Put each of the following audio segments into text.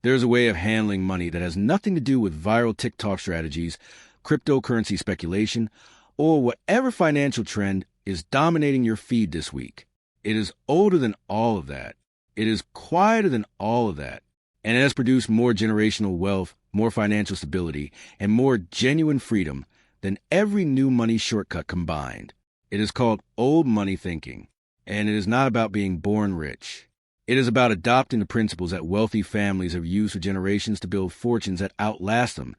There's a way of handling money that has nothing to do with viral TikTok strategies, cryptocurrency speculation, or whatever financial trend is dominating your feed this week. It is older than all of that. It is quieter than all of that. And it has produced more generational wealth, more financial stability, and more genuine freedom than every new money shortcut combined. It is called old money thinking, and it is not about being born rich. It is about adopting the principles that wealthy families have used for generations to build fortunes that outlast them.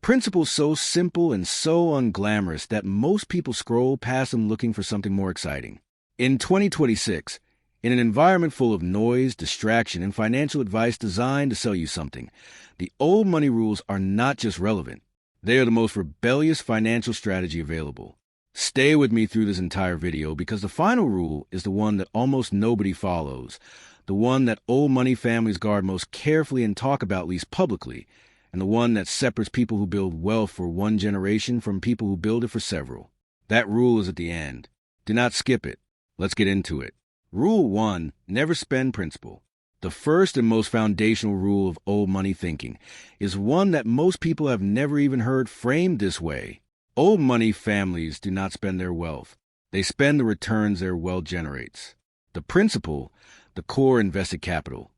Principles so simple and so unglamorous that most people scroll past them looking for something more exciting. In 2026, in an environment full of noise, distraction, and financial advice designed to sell you something, the old money rules are not just relevant. They are the most rebellious financial strategy available. Stay with me through this entire video because the final rule is the one that almost nobody follows, the one that old money families guard most carefully and talk about least publicly, and the one that separates people who build wealth for one generation from people who build it for several. That rule is at the end. Do not skip it. Let's get into it. Rule 1, never spend principle. The first and most foundational rule of old money thinking is one that most people have never even heard framed this way. Old money families do not spend their wealth. They spend the returns their wealth generates. The principal, the core invested capital,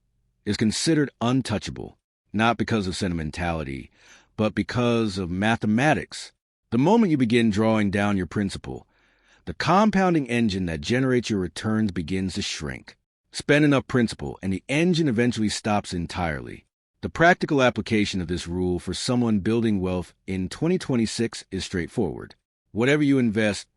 is considered untouchable, not because of sentimentality, but because of mathematics. The moment you begin drawing down your principal, the compounding engine that generates your returns begins to shrink. Spend enough principal, and the engine eventually stops entirely. The practical application of this rule for someone building wealth in 2026 is straightforward. Whatever you invest,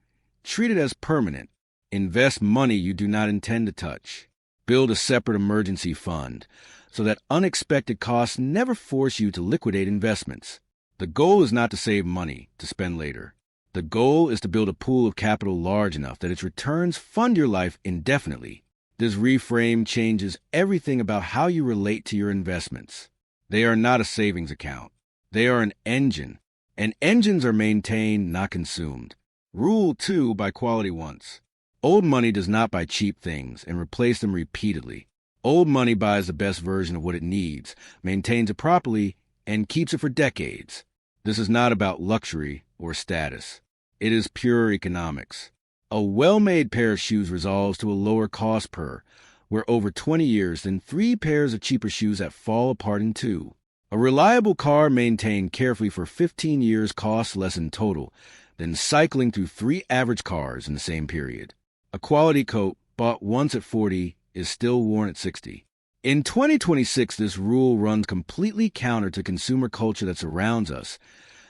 treat it as permanent. Invest money you do not intend to touch. Build a separate emergency fund so that unexpected costs never force you to liquidate investments. The goal is not to save money to spend later. The goal is to build a pool of capital large enough that its returns fund your life indefinitely. This reframe changes everything about how you relate to your investments. They are not a savings account. They are an engine, and engines are maintained, not consumed. Rule 2, buy quality once. Old money does not buy cheap things and replace them repeatedly. Old money buys the best version of what it needs, maintains it properly, and keeps it for decades. This is not about luxury or status. It is pure economics. A well-made pair of shoes resolves to a lower cost per, where over 20 years than 3 pairs of cheaper shoes that fall apart in 2. A reliable car maintained carefully for 15 years costs less in total than cycling through 3 average cars in the same period. A quality coat bought once at 40 is still worn at 60. In 2026, this rule runs completely counter to consumer culture that surrounds us,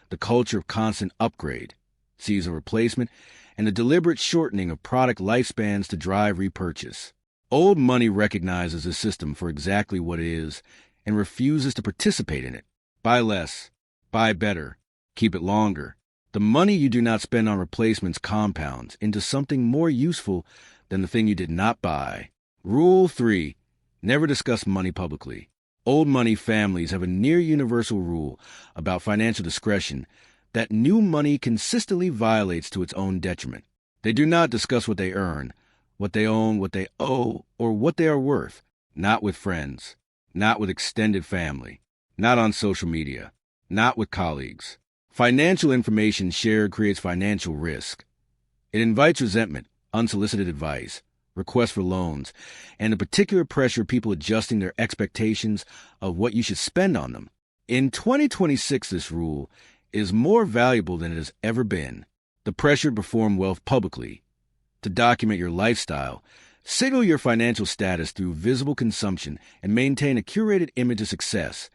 the culture of constant upgrade, season replacement, and the deliberate shortening of product lifespans to drive repurchase. Old money recognizes this system for exactly what it is and refuses to participate in it. Buy less, buy better, keep it longer. The money you do not spend on replacements compounds into something more useful than the thing you did not buy. Rule 3, never discuss money publicly. Old money families have a near universal rule about financial discretion that new money consistently violates to its own detriment. They do not discuss what they earn, what they own, what they owe, or what they are worth, not with friends, not with extended family, not on social media, not with colleagues. Financial information shared creates financial risk. It invites resentment, unsolicited advice, requests for loans, and the particular pressure of people adjusting their expectations of what you should spend on them. In 2026, this rule is more valuable than it has ever been. The pressure to perform wealth publicly, to document your lifestyle, signal your financial status through visible consumption, and maintain a curated image of success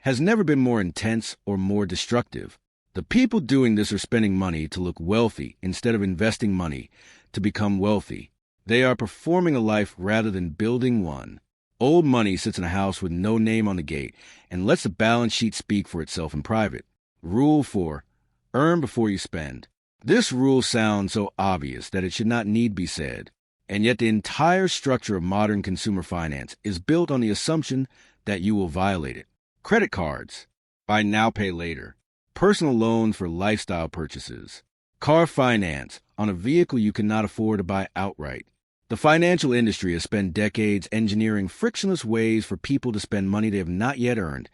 has never been more intense or more destructive. The people doing this are spending money to look wealthy instead of investing money to become wealthy. They are performing a life rather than building one. Old money sits in a house with no name on the gate and lets the balance sheet speak for itself in private. Rule 4, earn before you spend. This rule sounds so obvious that it should not need be said, and yet the entire structure of modern consumer finance is built on the assumption that you will violate it. Credit cards, buy now, pay later. Personal loans for lifestyle purchases. Car finance on a vehicle you cannot afford to buy outright. The financial industry has spent decades engineering frictionless ways for people to spend money they have not yet earned,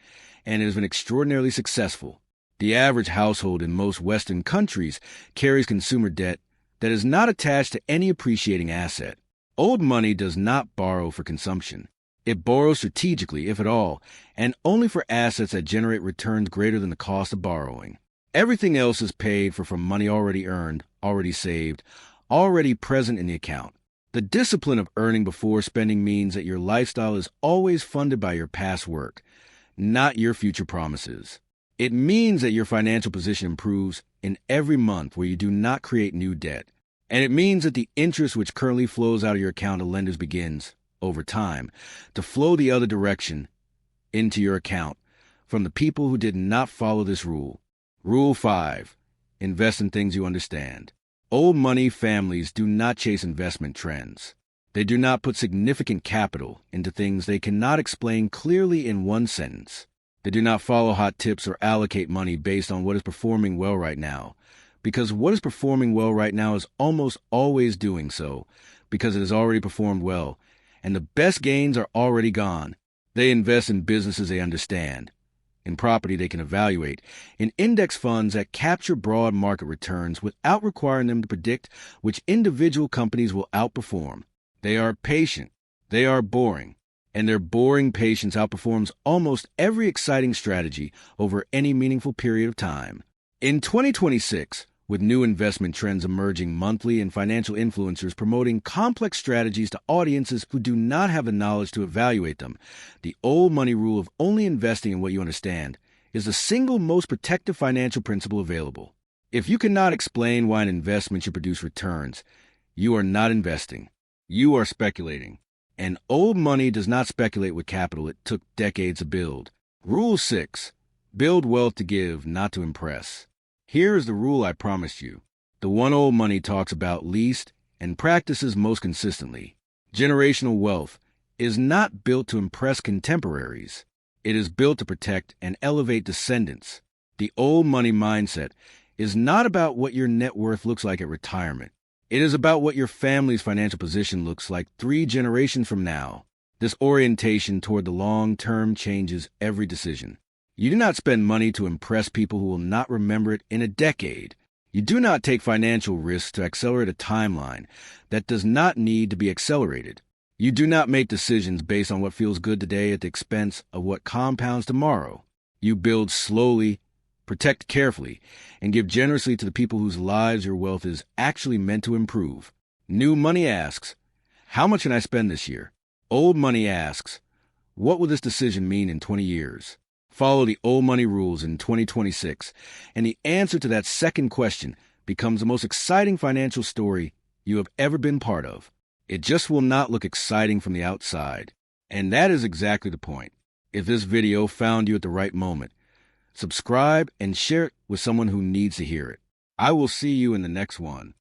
and it has been extraordinarily successful. The average household in most Western countries carries consumer debt that is not attached to any appreciating asset. Old money does not borrow for consumption. It borrows strategically, if at all, and only for assets that generate returns greater than the cost of borrowing. Everything else is paid for from money already earned, already saved, already present in the account. The discipline of earning before spending means that your lifestyle is always funded by your past work, not your future promises. It means that your financial position improves in every month where you do not create new debt. And it means that the interest which currently flows out of your account to lenders begins, over time, to flow the other direction into your account from the people who did not follow this rule. Rule 5. Invest in things you understand. Old money families do not chase investment trends. They do not put significant capital into things they cannot explain clearly in one sentence. They do not follow hot tips or allocate money based on what is performing well right now, because what is performing well right now is almost always doing so because it has already performed well, and the best gains are already gone. They invest in businesses they understand, in property they can evaluate, in index funds that capture broad market returns without requiring them to predict which individual companies will outperform. They are patient. They are boring. And their boring patience outperforms almost every exciting strategy over any meaningful period of time. In 2026, with new investment trends emerging monthly and financial influencers promoting complex strategies to audiences who do not have the knowledge to evaluate them, the old money rule of only investing in what you understand is the single most protective financial principle available. If you cannot explain why an investment should produce returns, you are not investing. You are speculating. And old money does not speculate with capital it took decades to build. Rule 6. Build wealth to give, not to impress. Here is the rule I promised you, the one old money talks about least and practices most consistently. Generational wealth is not built to impress contemporaries. It is built to protect and elevate descendants. The old money mindset is not about what your net worth looks like at retirement. It is about what your family's financial position looks like 3 generations from now. This orientation toward the long term changes every decision. You do not spend money to impress people who will not remember it in a decade. You do not take financial risks to accelerate a timeline that does not need to be accelerated. You do not make decisions based on what feels good today at the expense of what compounds tomorrow. You build slowly, protect carefully, and give generously to the people whose lives your wealth is actually meant to improve. New money asks, how much can I spend this year? Old money asks, what will this decision mean in 20 years? Follow the old money rules in 2026, and the answer to that second question becomes the most exciting financial story you have ever been part of. It just will not look exciting from the outside. And that is exactly the point. If this video found you at the right moment, subscribe and share it with someone who needs to hear it. I will see you in the next one.